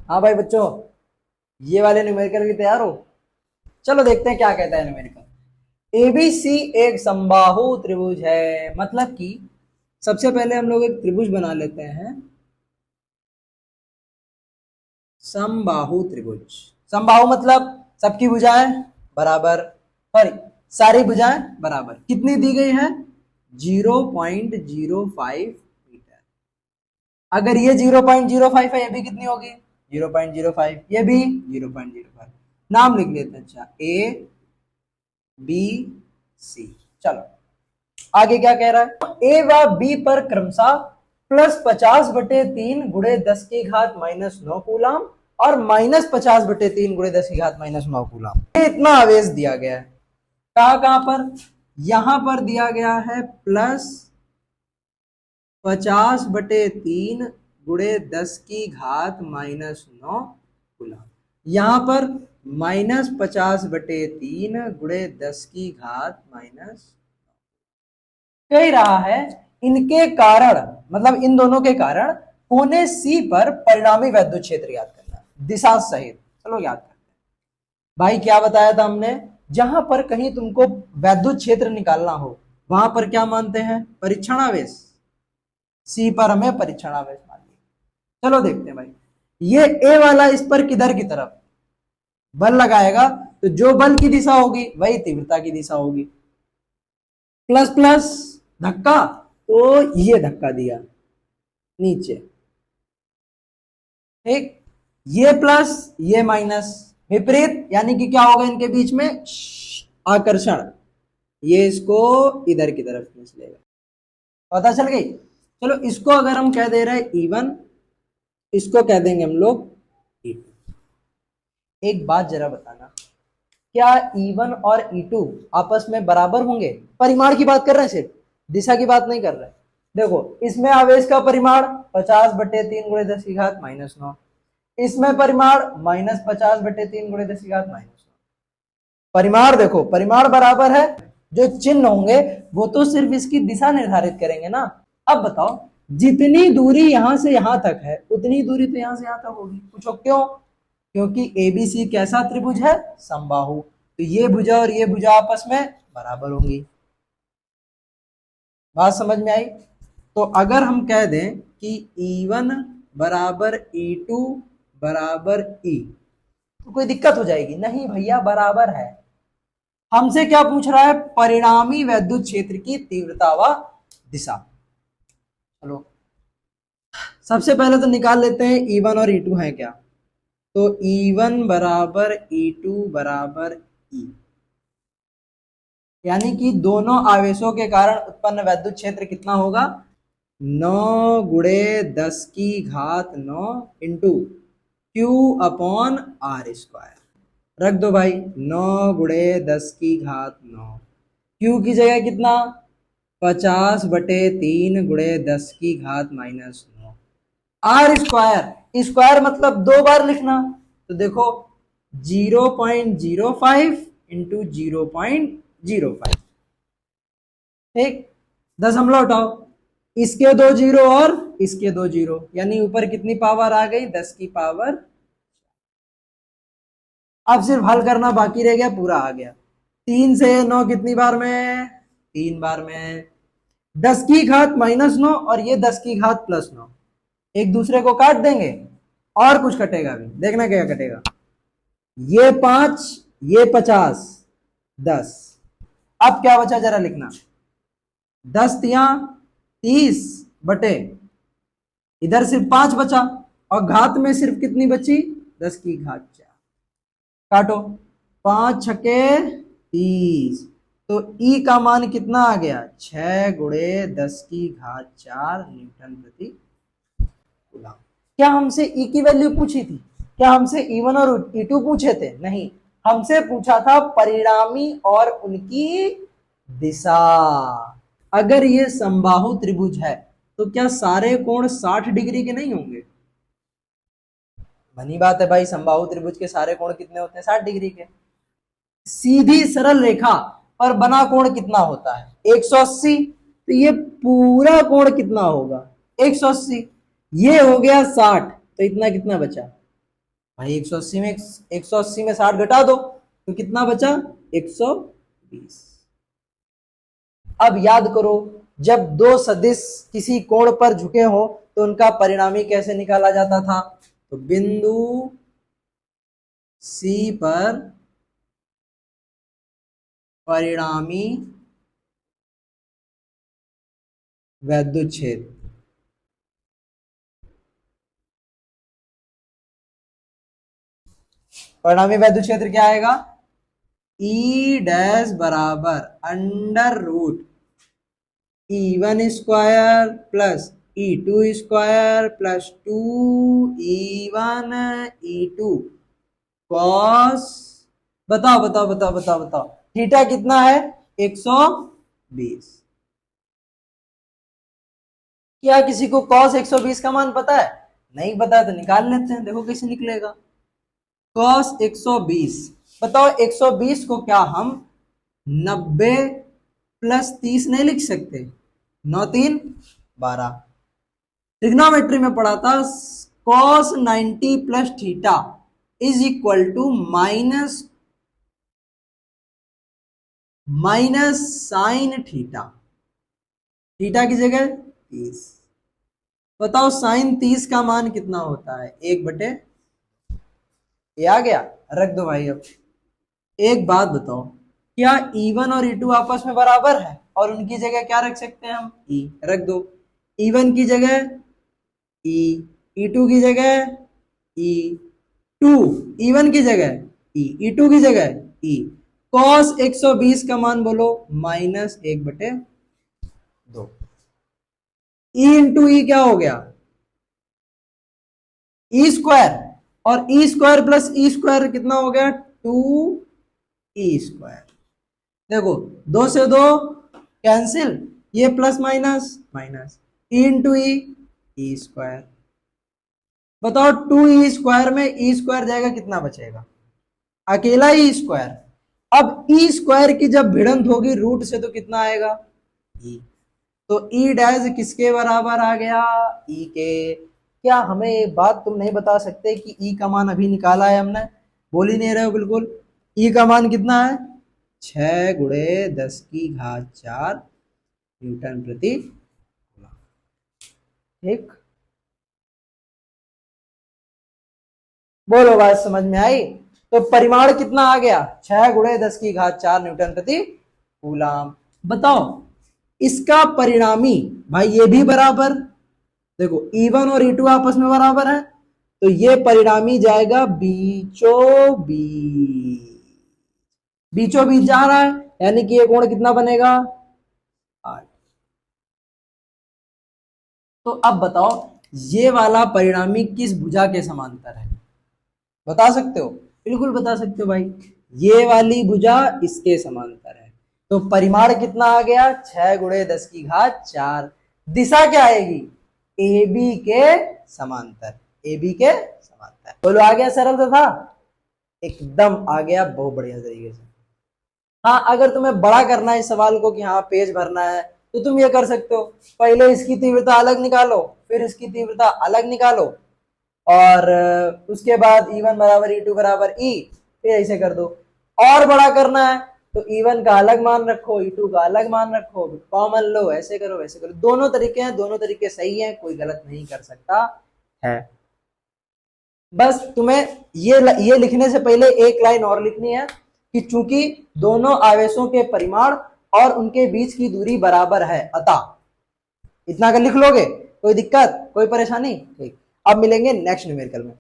हाँ भाई बच्चों, ये वाले न्यूमेरिकल भी तैयार हो। चलो देखते हैं क्या कहता है न्यूमेरिकल। एबीसी एक समबाहु त्रिभुज है, मतलब कि सबसे पहले हम लोग एक त्रिभुज बना लेते हैं। समबाहु त्रिभुज, समबाहु मतलब सबकी भुजाएं बराबर, सॉरी सारी भुजाएं बराबर। कितनी दी गई है? 0.05 मीटर। अगर ये 0.05 है, ये भी कितनी होगी? 0.05। ये भी 0.05। नाम लिख लेते हैं। अच्छा, ए बी सी। चलो आगे क्या कह रहा है? ए व बी पर क्रमशः +50/3 गुणे 10 की घात -9 कूलाम और -50/3 गुणे 10 की घात -9 कूलाम, ये इतना आवेश दिया गया है। कहां कहां पर? यहां पर दिया गया है +50/3 गुणे 10 की घात -9 कूलाम। यहां पर -50/3 गुणे 10 की घात माइनस कह रहा है। इनके कारण, मतलब इन दोनों के कारण कोने सी पर परिणामी वैद्युत क्षेत्र याद करना, दिशा सहित। चलो याद करते हैं। भाई क्या बताया था हमने? जहां पर कहीं तुमको वैद्युत क्षेत्र निकालना हो, वहां पर क्या मानते हैं? परीक्षण आवेश। सी पर हमें परीक्षण आवेश मान लिया। चलो देखते हैं भाई, ये ए वाला इस पर किधर की तरफ बल लगाएगा, तो जो बल की दिशा होगी वही तीव्रता की दिशा होगी। प्लस प्लस धक्का, तो ये धक्का दिया नीचे, ठीक। ये प्लस ये माइनस, विपरीत, यानी कि क्या होगा इनके बीच में? आकर्षण। ये इसको इधर की तरफ खींच लेगा। पता चल गई? चलो इसको अगर हम कह दे रहे हैं E1, इसको कह देंगे हम लोग E2। एक बात जरा बताना, क्या E1 और E2 आपस में बराबर होंगे? परिमाण की बात कर रहे हैं, सिर्फ दिशा की बात नहीं कर रहे। देखो इसमें आवेश का परिमाण 50/3 गुणे 10 की घात -9, इसमें परिमाण -50/3 गुणे 10 की घात -9। परिमाण देखो, परिमाण बराबर है, जो चिन्ह होंगे वो तो सिर्फ इसकी दिशा निर्धारित करेंगे ना। अब बताओ, जितनी दूरी यहां से यहां तक है उतनी दूरी तो यहां से यहां तक होगी। पूछो क्यों? क्योंकि एबीसी कैसा त्रिभुज है? समबाहु। तो ये भुजा और ये भुजा आपस में बराबर होंगी। बात समझ में आई? तो अगर हम कह दें कि E1 बराबर E2 बराबर E, तो कोई दिक्कत हो जाएगी? नहीं भैया, बराबर है। हमसे क्या पूछ रहा है? परिणामी वैद्युत क्षेत्र की तीव्रता व दिशा। चलो सबसे पहले तो निकाल लेते हैं E1 और E2 है क्या। तो E1 बराबर E2 बराबर E, यानी कि दोनों आवेशों के कारण उत्पन्न वैद्युत क्षेत्र कितना होगा? 9 गुणे 10 की घात 9 इंटू Q/R²। रख दो भाई, 9 गुणे 10 की घात 9। Q की जगह कितना? 50/3 गुणे 10 की घात -9। R² स्क्वायर मतलब दो बार लिखना, तो देखो 0.05 इंटू 0.05, ठीक। दशमलव हटाओ, इसके 2 जीरो और इसके 2 जीरो, यानी ऊपर कितनी पावर आ गई? 10 की पावर। अब सिर्फ हल करना बाकी रह गया, पूरा आ गया। 3 से 9 कितनी बार में? 3 बार में। 10 की घात -9 और ये 10 की घात +9 एक दूसरे को काट देंगे, और कुछ कटेगा भी, देखना क्या कटेगा। ये 5, ये 50, 10। अब क्या बचा जरा लिखना, 10 तिया 30 बटे, इधर सिर्फ 5 बचा, और घात में सिर्फ कितनी बची? 10 की घात 4। काटो, 5 छके 30, तो ई का मान कितना आ गया? 6 गुणे 10 की घात 4 न्यूटन प्रति कूलम। क्या हमसे ई की वैल्यू पूछी थी? क्या हमसे E1 और E2 पूछे थे? नहीं, हमसे पूछा था परिणामी और उनकी दिशा। अगर ये समबाहु त्रिभुज है तो क्या सारे कोण 60 डिग्री के नहीं होंगे? बनी बात है भाई, समबाहु त्रिभुज के सारे कोण कितने होते हैं? 60 डिग्री के। सीधी सरल रेखा पर बना कोण कितना होता है? 180। तो ये पूरा कोण कितना होगा? 180। ये हो गया 60, तो इतना कितना बचा? भाई 180 में 180 में 60 घटा दो तो कितना बचा? 120। अब याद करो, जब दो सदिश किसी कोण पर झुके हो तो उनका परिणामी कैसे निकाला जाता था? तो बिंदु सी पर परिणामी वैद्युत क्षेत्र, परिणामी वैद्युत क्षेत्र क्या आएगा? ई डैश बराबर under root E1 square plus E2 square plus 2E1 E2 cos, बताओ बताओ बताओ बताओ बताओ, थीटा कितना है? 120। क्या किसी को कॉस 120 का मान पता है? नहीं पता है तो निकाल लेते हैं, देखो कैसे निकलेगा। कॉस 120, बताओ 120 को क्या हम 90 प्लस 30 नहीं लिख सकते? 9 3 12। ट्रिग्नोमेट्री में पढ़ा था cos 90 plus theta is equal to minus sine theta, theta की जगह 30। बताओ साइन 30 का मान कितना होता है? 1/, ये आ गया, रख दो भाई। अब एक बात बताओ, क्या E1 और E2 आपस में बराबर है और उनकी जगह क्या रख सकते हैं हम? E रख दो। E1 की जगह E, E2 की जगह E2, E1 की जगह E, E2 की जगह E। cos 120 का मान बोलो -1/2। E इंटू ई क्या हो गया? ई स्क्वायर, और E square plus E square कितना हो गया? 2E²। देखो 2 से 2 कैंसिल, ये plus minus minus, E into E square. बताओ 2E² में ई स्क्वायर जाएगा, कितना बचेगा? अकेला ई स्क्वायर। अब ई स्क्वायर की जब भिड़ंत होगी रूट से तो कितना आएगा? ई। तो ई डैश किसके बराबर आ गया? ई के। क्या हमें ये बात तुम नहीं बता सकते कि ई का मान अभी निकाला है हमने? बोल ही नहीं रहे हो बिल्कुल। ई का मान कितना है? 6 × 10⁴ न्यूटन प्रति कूलम। ठीक, बोलो बात समझ में आई? तो परिमाण कितना आ गया? 6 × 10⁴ न्यूटन प्रति कूलम। बताओ इसका परिणामी, भाई ये भी बराबर, देखो E1 और E2 आपस में बराबर है तो ये परिणामी जाएगा बीचों बीच, बीचों बीच जा रहा है, यानी कि ये कोण कितना बनेगा? 8। तो अब बताओ ये वाला परिणामी किस भुजा के समांतर है? बता सकते हो? बिल्कुल बता सकते हो भाई, ये वाली भुजा इसके समांतर है। तो परिमाण कितना आ गया? 6 × 10⁴। दिशा क्या आएगी? ए बी के समांतर, ए बी के समांतर। बोलो आ गया? सरल तो था, एकदम आ गया, बहुत बढ़िया तरीके से। हाँ अगर तुम्हें बड़ा करना है इस सवाल को कि हाँ पेज भरना है तो तुम ये कर सकते हो, पहले इसकी तीव्रता अलग निकालो, फिर इसकी तीव्रता अलग निकालो, और उसके बाद E1 बराबर E2 बराबर E, फिर ऐसे कर दो। और बड़ा करना है तो E1 का अलग मान रखो, E2 का अलग मान रखो, कॉमन लो, ऐसे करो वैसे करो। दोनों तरीके हैं, दोनों तरीके सही हैं, कोई गलत नहीं कर सकता है। बस तुम्हें ये लिखने से पहले एक लाइन और लिखनी है कि चूंकि दोनों आवेशों के परिमाण और उनके बीच की दूरी बराबर है, अतः इतना अगर लिख लोगे कोई दिक्कत कोई परेशानी? ठीक, अब मिलेंगे नेक्स्ट न्यूमेरिकल में।